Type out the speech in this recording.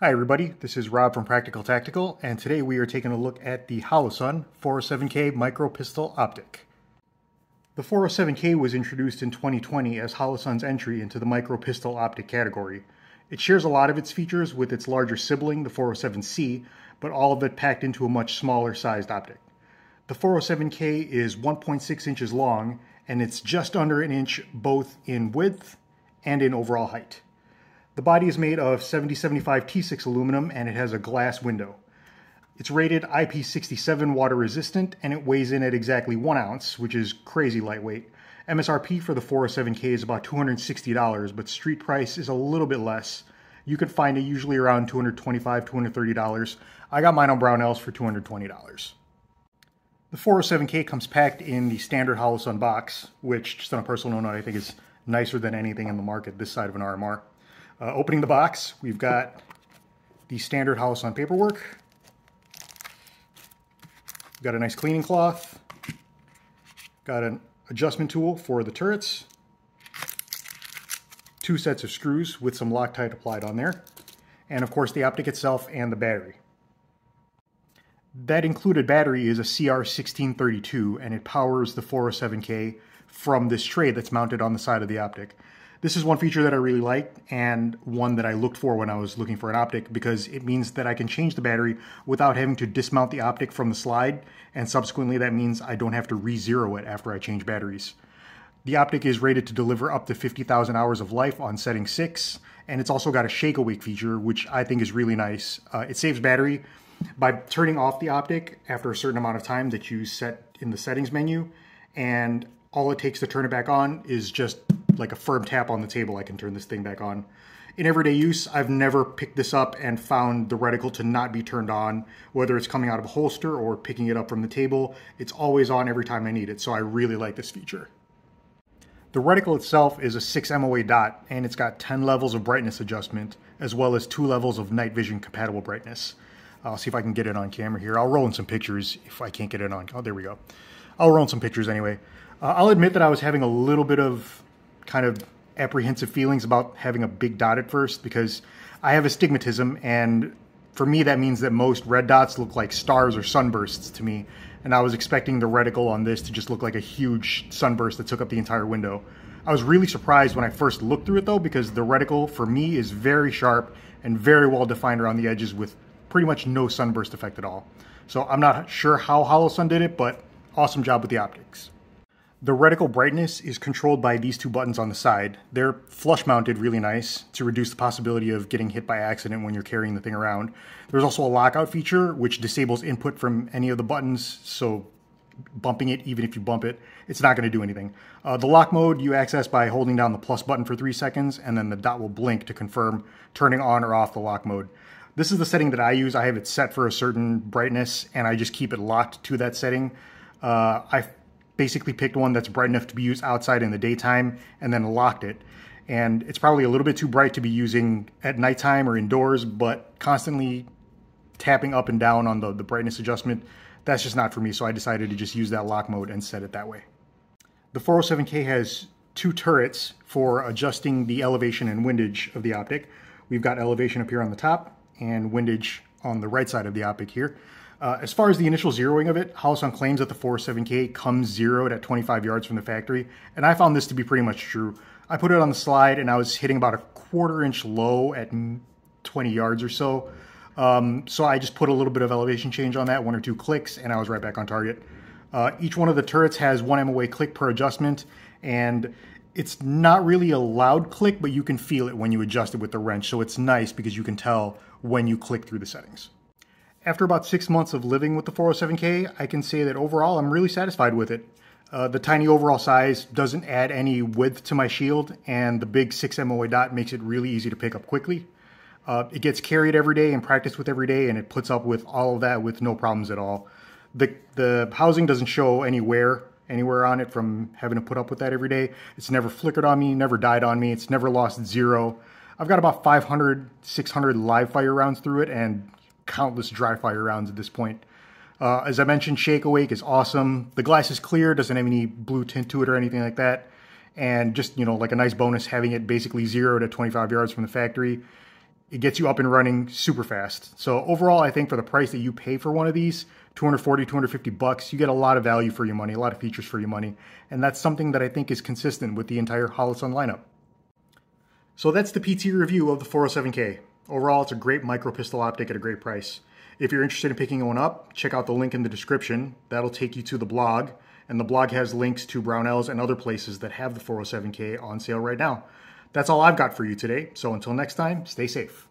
Hi everybody, this is Rob from Practical Tactical, and today we are taking a look at the Holosun 407k Micro Pistol Optic. The 407k was introduced in 2020 as Holosun's entry into the Micro Pistol Optic category. It shares a lot of its features with its larger sibling, the 407c, but all of it packed into a much smaller sized optic. The 407k is 1.6 inches long, and it's just under an inch both in width and in overall height. The body is made of 7075 T6 aluminum and it has a glass window. It's rated IP67 water resistant and it weighs in at exactly 1 ounce, which is crazy lightweight. MSRP for the 407k is about $260, but street price is a little bit less. You can find it usually around $225, $230. I got mine on Brownells for $220. The 407k comes packed in the standard Holosun box, which, just on a personal note, I think is nicer than anything in the market this side of an RMR. Opening the box, we've got the standard Holosun paperwork. We've got a nice cleaning cloth. Got an adjustment tool for the turrets. 2 sets of screws with some Loctite applied on there. And of course the optic itself and the battery. That included battery is a CR1632 and it powers the 407k from this tray that's mounted on the side of the optic. This is one feature that I really like and one that I looked for when I was looking for an optic because it means that I can change the battery without having to dismount the optic from the slide, and subsequently that means I don't have to re-zero it after I change batteries. The optic is rated to deliver up to 50,000 hours of life on setting 6, and it's also got a shake awake feature, which I think is really nice. It saves battery by turning off the optic after a certain amount of time that you set in the settings menu, and all it takes to turn it back on is just like a firm tap on the table. I can turn this thing back on. In everyday use, I've never picked this up and found the reticle to not be turned on, whether it's coming out of a holster or picking it up from the table. It's always on every time I need it, so I really like this feature. The reticle itself is a 6 MOA dot, and it's got 10 levels of brightness adjustment, as well as 2 levels of night vision compatible brightness. I'll see if I can get it on camera here. I'll roll in some pictures if I can't get it on. Oh, there we go. I'll roll in some pictures anyway. I'll admit that I was having a little bit of kind of apprehensive feelings about having a big dot at first because I have astigmatism, and for me that means that most red dots look like stars or sunbursts to me, and I was expecting the reticle on this to just look like a huge sunburst that took up the entire window. I was really surprised when I first looked through it though, because the reticle for me is very sharp and very well defined around the edges with pretty much no sunburst effect at all. So I'm not sure how Holosun did it, but awesome job with the optics. The reticle brightness is controlled by these 2 buttons on the side. They're flush mounted really nice to reduce the possibility of getting hit by accident when you're carrying the thing around. There's also a lockout feature which disables input from any of the buttons, so bumping it, even if you bump it, it's not going to do anything. The lock mode you access by holding down the plus button for 3 seconds, and then the dot will blink to confirm turning on or off the lock mode. This is the setting that I use. I have it set for a certain brightness and I just keep it locked to that setting. I basically picked one that's bright enough to be used outside in the daytime and then locked it. And it's probably a little bit too bright to be using at nighttime or indoors, but constantly tapping up and down on the brightness adjustment, that's just not for me. So I decided to just use that lock mode and set it that way. The 407k has 2 turrets for adjusting the elevation and windage of the optic. We've got elevation up here on the top and windage on the right side of the optic here. As far as the initial zeroing of it, Holosun claims that the 407k comes zeroed at 25 yards from the factory, and I found this to be pretty much true. I put it on the slide and I was hitting about a 1/4 inch low at 20 yards or so. So I just put a little bit of elevation change on that, 1 or 2 clicks, and I was right back on target. Each one of the turrets has 1 MOA click per adjustment, and it's not really a loud click, but you can feel it when you adjust it with the wrench, so it's nice because you can tell when you click through the settings. After about 6 months of living with the 407k, I can say that overall I'm really satisfied with it. The tiny overall size doesn't add any width to my shield, and the big 6 MOA dot makes it really easy to pick up quickly. It gets carried every day and practiced with every day, and it puts up with all of that with no problems at all. The housing doesn't show any wear anywhere on it from having to put up with that every day. It's never flickered on me, never died on me, it's never lost 0. I've got about 500, 600 live fire rounds through it, and countless dry fire rounds at this point. As I mentioned, shake awake is awesome. The glass is clear, doesn't have any blue tint to it or anything like that. And just, like a nice bonus, having it basically 0 to 25 yards from the factory. it gets you up and running super fast. So overall, I think for the price that you pay for one of these, 240, 250 bucks, you get a lot of value for your money, a lot of features for your money. And that's something that I think is consistent with the entire Holosun lineup. So that's the PT review of the 407k. Overall, it's a great micro pistol optic at a great price. If you're interested in picking one up, check out the link in the description. That'll take you to the blog, and the blog has links to Brownells and other places that have the 407k on sale right now. That's all I've got for you today, so until next time, stay safe.